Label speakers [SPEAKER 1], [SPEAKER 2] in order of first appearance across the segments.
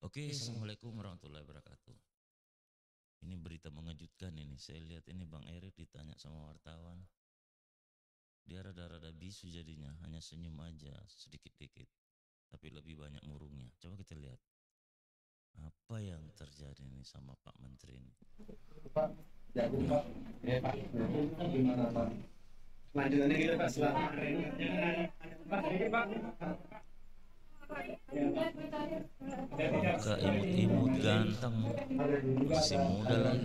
[SPEAKER 1] Oke, assalamualaikum warahmatullahi wabarakatuh. Ini berita mengejutkan ini. Saya lihat ini Bang Erik ditanya sama wartawan. Dia rada-rada bisu jadinya, hanya senyum aja sedikit-dikit. Tapi lebih banyak murungnya. Coba kita lihat. Apa yang terjadi nih sama Pak Menteri ini?
[SPEAKER 2] Pak, jadi Pak, Pak, gimana Pak? Lanjutannya gitu Pak, setelah Pak,
[SPEAKER 1] Muka imut-imut ganteng, masih muda lagi,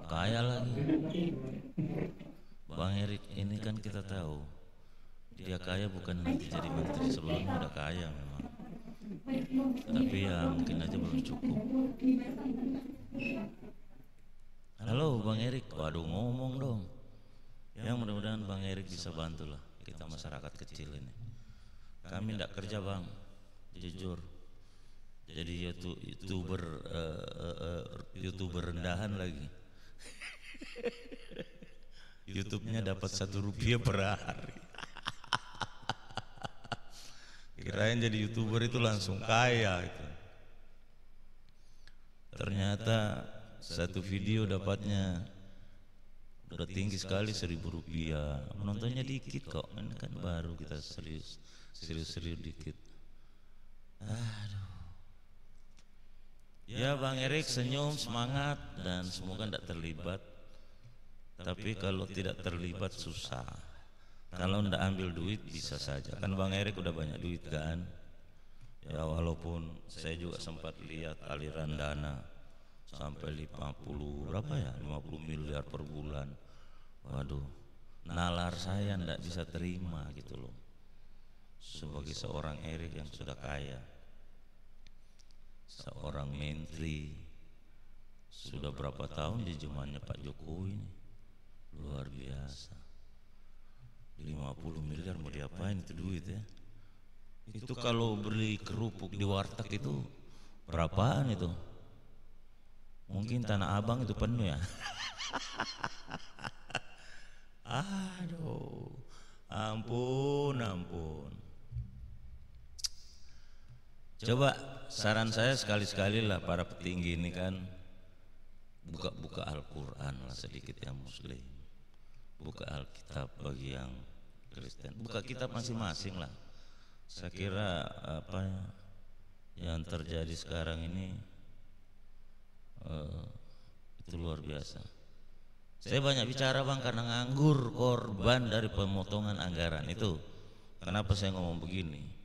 [SPEAKER 1] kaya lagi. Bang Erik ini kan kita tahu dia kaya bukan nanti jadi menteri, sebelumnya udah kaya memang. Tapi ya mungkin aja belum cukup. Halo Bang Erik, waduh ngomong dong. Ya mudah-mudahan Bang Erik bisa bantulah kita masyarakat kecil ini. Kami tidak kerja Bang, jujur. Jadi youtuber rendahan lagi. YouTube-nya dapat Rp1 per hari. Kirain jadi youtuber itu langsung kaya itu. Ternyata satu video dapatnya udah tinggi sekali Rp1.000. Menontonnya dikit kok, ini kan baru kita serius dikit. Aduh. Ya Bang Erik senyum, semangat dan semoga tidak terlibat. Tapi kalau tidak terlibat susah. Kalau tidak ambil duit bisa saja. Kan Bang Erik udah banyak duit kan. Ya walaupun saya juga sempat lihat aliran dana sampai 50 berapa ya 50 miliar per bulan. Waduh, nalar saya ndak bisa terima gitu loh. Sebagai seorang Erik yang sudah kaya, seorang menteri, sudah berapa tahun di zamannya Pak Jokowi ini, luar biasa. 50 miliar mau diapain itu duit ya? Itu kalau beli kerupuk di warteg itu berapaan itu? Mungkin Tanah Abang itu penuh ya. Aduh, ampun. Coba saran saya sekali-sekali lah para petinggi ini kan buka Al-Quran lah sedikit yang Muslim, buka Alkitab bagi yang Kristen, buka kitab masing-masing lah. Saya kira apa yang terjadi sekarang ini itu luar biasa. Saya banyak bicara Bang karena nganggur korban dari pemotongan anggaran itu. Kenapa saya ngomong begini?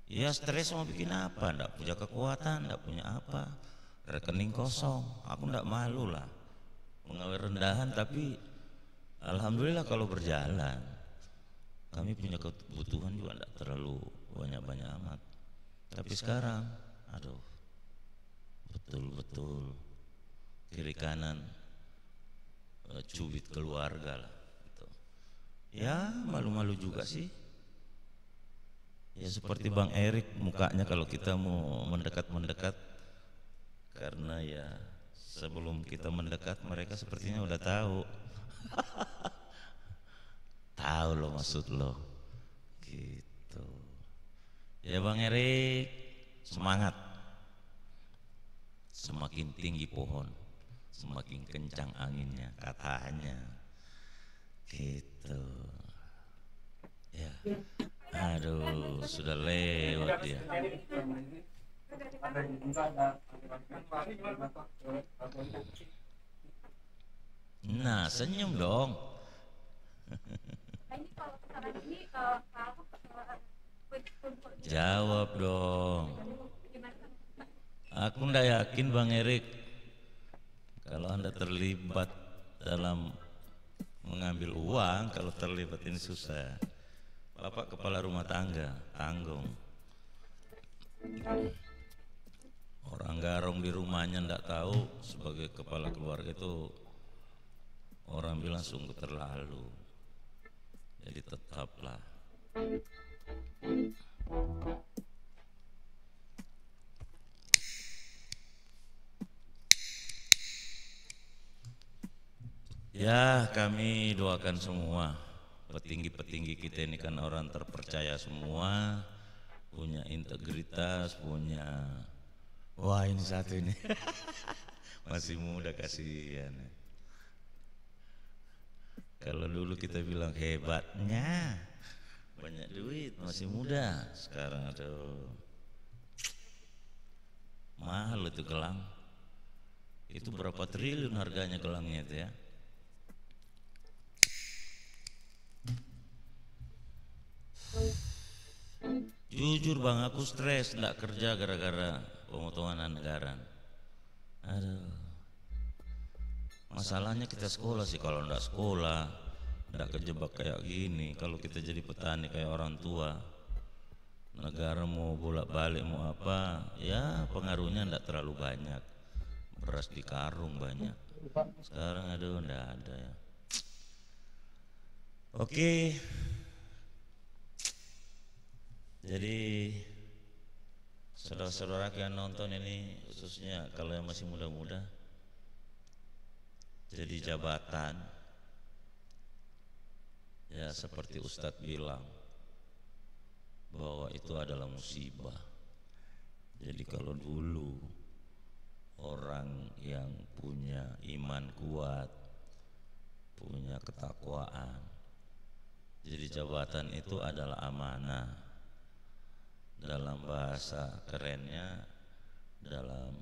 [SPEAKER 1] Ya stres mau bikin apa? Nggak punya kekuatan, nggak punya apa, rekening kosong. Aku nggak malu lah, pegawai rendahan tapi alhamdulillah kalau berjalan. Kami punya kebutuhan juga nggak terlalu banyak-banyak amat. Tapi sekarang, aduh, betul-betul kiri kanan cubit keluarga lah gitu. Ya malu-malu juga sih. Ya seperti Bang Erik mukanya kalau kita mau mendekat karena ya sebelum kita mendekat mereka sepertinya udah tahu. Tahu lo maksud lo gitu. Ya Bang Erik semangat. Semakin tinggi pohon semakin kencang anginnya katanya gitu ya. Aduh sudah lewat dia. Nah senyum dong. Jawab dong. Aku ndak yakin Bang Erik kalau Anda terlibat dalam mengambil uang. Kalau terlibat ini susah. Bapak kepala rumah tangga, tanggung. Orang garong di rumahnya ndak tahu, sebagai kepala keluarga itu orang bilang sungguh terlalu. Jadi tetaplah. Ya kami doakan semua petinggi-petinggi kita ini kan orang terpercaya semua, punya integritas, punya, wah ini satu ini masih muda kasihan. Kalau dulu kita bilang hebatnya banyak duit masih muda, sekarang aduh mahal itu gelang. Itu berapa triliun harganya gelangnya itu ya. Jujur bang, aku stres nggak kerja gara-gara pemotongan anggaran. Aduh, masalahnya kita sekolah sih, kalau nggak sekolah nggak kejebak kayak gini. Kalau kita jadi petani kayak orang tua, negara mau bolak-balik mau apa, ya pengaruhnya nggak terlalu banyak. Beras di karung banyak. Sekarang aduh nggak ada ya. Oke. Jadi saudara-saudara yang nonton ini, khususnya kalau yang masih muda-muda, jadi jabatan ya seperti Ustadz bilang bahwa itu adalah musibah. Jadi kalau dulu orang yang punya iman kuat, punya ketakwaan, jadi jabatan itu adalah amanah. Dalam bahasa kerennya, dalam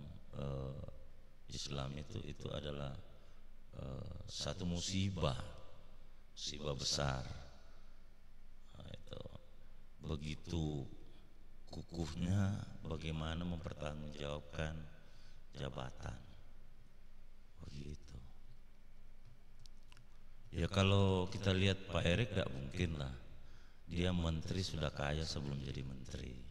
[SPEAKER 1] Islam itu adalah satu musibah besar. Nah, itu begitu kukuhnya bagaimana mempertanggungjawabkan jabatan, begitu. Ya kalau kita lihat Pak Erik tidak mungkin lah, dia menteri sudah kaya sebelum jadi menteri.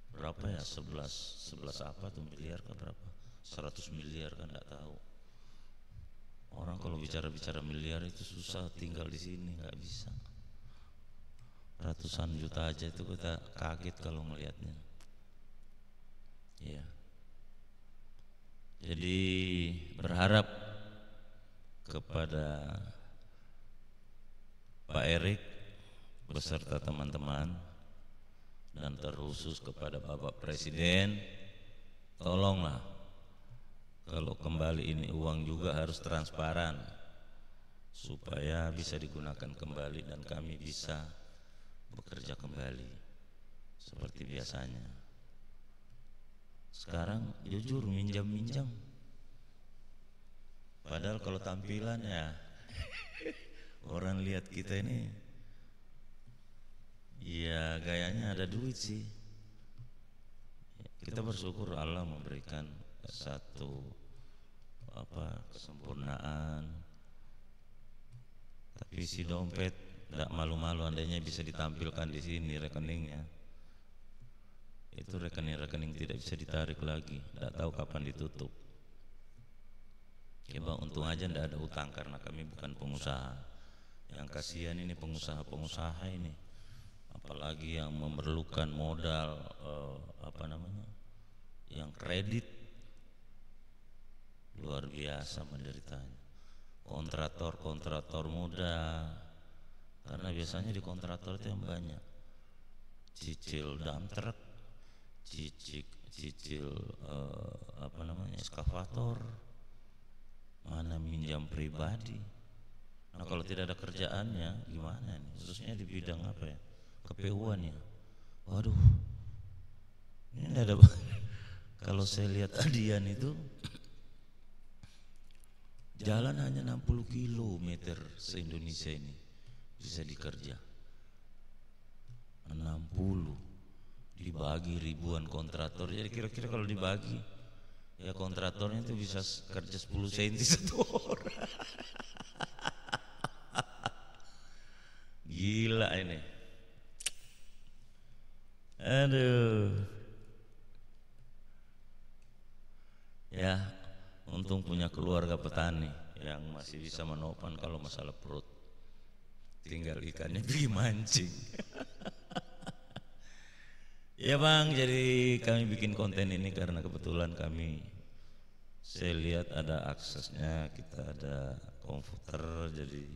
[SPEAKER 1] Berapa ya, 11 apa tuh miliar kan, berapa 100 miliar kan, nggak tahu. Orang kalau bicara miliar itu susah tinggal di sini, nggak bisa. Ratusan juta aja itu kita kaget kalau melihatnya. Ya. Jadi berharap kepada Pak Erik beserta teman-teman, dan terkhusus kepada Bapak Presiden, tolonglah kalau kembali ini uang juga harus transparan supaya bisa digunakan kembali dan kami bisa bekerja kembali seperti biasanya. Sekarang jujur minjam-minjam, padahal kalau tampilan ya orang lihat kita ini ya gayanya ada duit sih. Kita bersyukur Allah memberikan satu kesempurnaan. Tapi si dompet tidak malu-malu, andainya bisa ditampilkan di sini rekeningnya. Itu rekening-rekening tidak bisa ditarik lagi, tidak tahu kapan ditutup. Ya bang, untung aja tidak ada utang karena kami bukan pengusaha. Yang kasihan ini pengusaha-pengusaha ini, apalagi yang memerlukan modal yang kredit, luar biasa menderitanya. Kontraktor muda, karena biasanya di kontraktor itu yang banyak cicil dump truck, cicil eskavator, mana minjam pribadi. Nah kalau tidak ada kerjaannya gimana nih, khususnya di bidang apa ya, KPU-an ya. Waduh, ini ada kalau saya lihat Adian itu jalan hanya 60 kilometer se-Indonesia ini bisa dikerja. 60 dibagi ribuan kontraktor, jadi kira-kira kalau dibagi ya kontraktornya itu bisa kerja 10 senti satu orang. Gila ini. Aduh. Ya, untung punya keluarga petani yang masih bisa menopang kalau masalah perut. Tinggal ikannya pergi mancing. Ya bang, jadi kami bikin konten ini karena kebetulan saya lihat ada aksesnya, kita ada komputer, jadi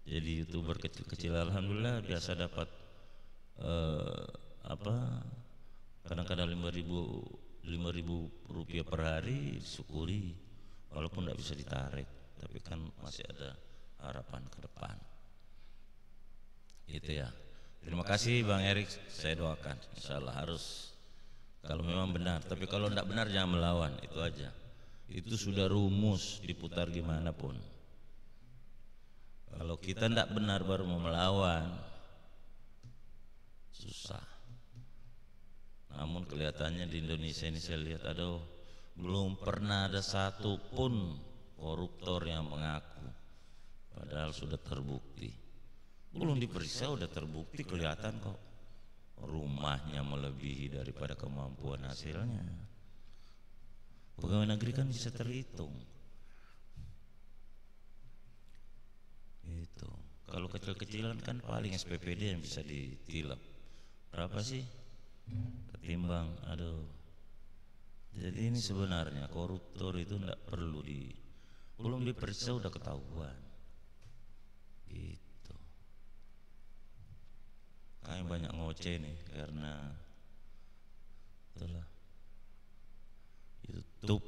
[SPEAKER 1] YouTuber kecil-kecil. Alhamdulillah biasa dapat Kadang-kadang 5.000 rupiah per hari syukuri, walaupun tidak bisa ditarik, tapi kan masih ada harapan ke depan. Gitu ya. Terima kasih Bang Erik, saya doakan insya Allah harus, kalau memang benar, tapi kalau tidak benar jangan melawan, itu aja. Itu sudah rumus, diputar gimana pun. Kalau kita tidak benar baru mau melawan, susah. Namun kelihatannya di Indonesia ini saya lihat, aduh, belum pernah ada satu pun koruptor yang mengaku, padahal sudah terbukti. Belum diperiksa udah terbukti, kelihatan kok rumahnya melebihi daripada kemampuan hasilnya. Pegawai negeri kan bisa terhitung. Itu kalau kecil-kecilan kan paling SPPD yang bisa ditilap. Berapa sih? Ketimbang, aduh. Jadi ini sebenarnya koruptor itu tidak perlu belum diperiksa udah ketahuan. Gitu. Kayaknya banyak ngoceh nih karena itulah YouTube.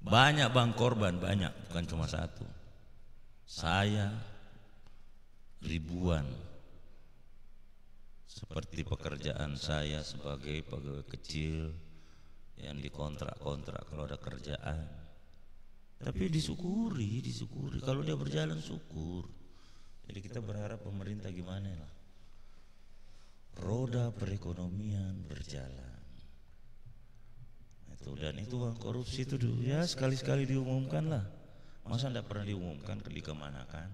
[SPEAKER 1] Banyak bang korban, banyak, bukan cuma satu. Saya ribuan. Seperti pekerjaan saya sebagai pegawai kecil yang dikontrak-kontrak kalau ada kerjaan. Tapi disyukuri. Kalau dia berjalan syukur. Jadi kita berharap pemerintah gimana lah, roda perekonomian berjalan. Itu, dan itu uang korupsi itu dulu ya sekali-sekali diumumkan lah. Masa tidak pernah diumumkan, dikemanakan?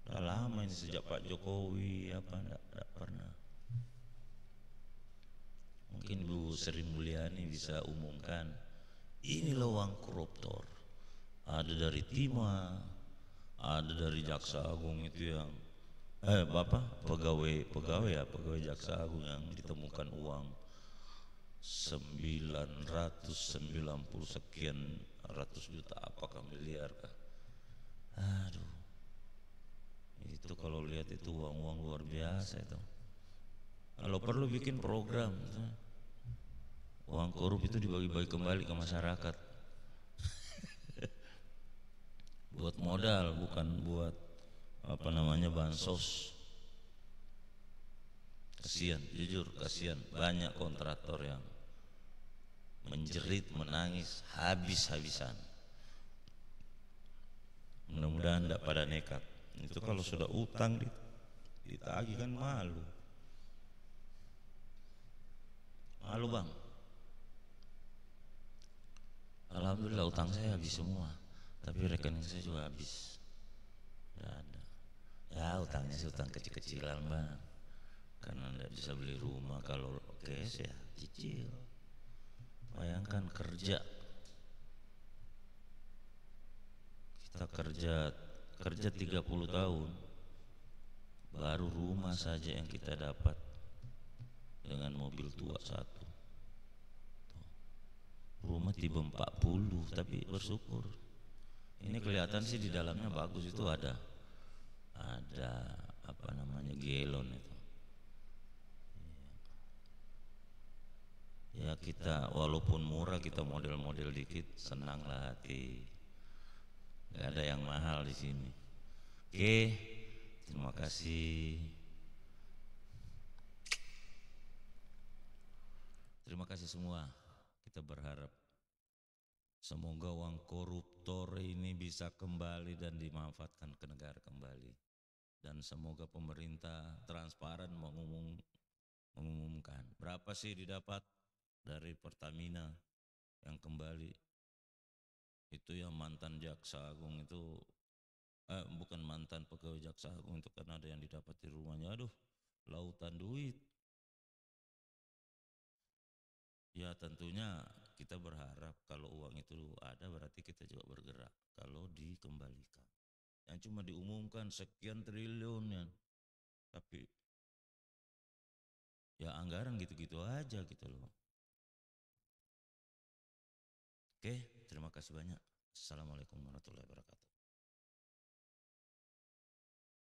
[SPEAKER 1] Udah lama ini sejak Pak Jokowi tidak pernah. Mungkin Bu Sri Mulyani bisa umumkan, inilah uang koruptor. Ada dari Timah, ada dari Jaksa Agung itu yang pegawai Jaksa Agung yang ditemukan uang 990 sekian ratus juta, apakah miliar kah? Aduh, itu kalau lihat itu uang-uang luar biasa itu. Kalau perlu bikin program itu, uang korup itu dibagi-bagi kembali ke masyarakat. Buat modal, bukan buat bansos. Kasihan, jujur kasihan, banyak kontraktor yang menjerit, menangis, habis-habisan. Mudah-mudahan tidak pada nekat. Itu kalau sudah utang ditagih kan malu. Malu bang. Alhamdulillah utang saya habis semua, tapi rekening saya juga habis. Tidak ada. Ya utangnya sih utang kecil-kecilan bang, karena tidak bisa beli rumah. Kalau cash ya cicil. Bayangkan kerja, kita kerja 30 tahun, baru rumah saja yang kita dapat dengan mobil tua satu. Rumah tipe 40, tapi bersyukur. Ini kelihatan sih di dalamnya bagus, itu ada gelon itu. Ya kita walaupun murah, kita model-model dikit, senanglah hati. Gak ada yang mahal di sini. Oke, terima kasih. Terima kasih semua. Kita berharap semoga uang koruptor ini bisa kembali dan dimanfaatkan ke negara kembali. Dan semoga pemerintah transparan mengumumkan berapa sih didapat dari Pertamina yang kembali. Itu yang mantan Jaksa Agung itu, bukan mantan pegawai Jaksa Agung itu, kan ada yang didapat di rumahnya. Aduh, lautan duit. Ya tentunya kita berharap kalau uang itu ada berarti kita juga bergerak kalau dikembalikan. Yang cuma diumumkan sekian triliun ya, tapi ya anggaran gitu-gitu aja gitu loh. Oke, terima kasih banyak. Assalamualaikum warahmatullahi wabarakatuh.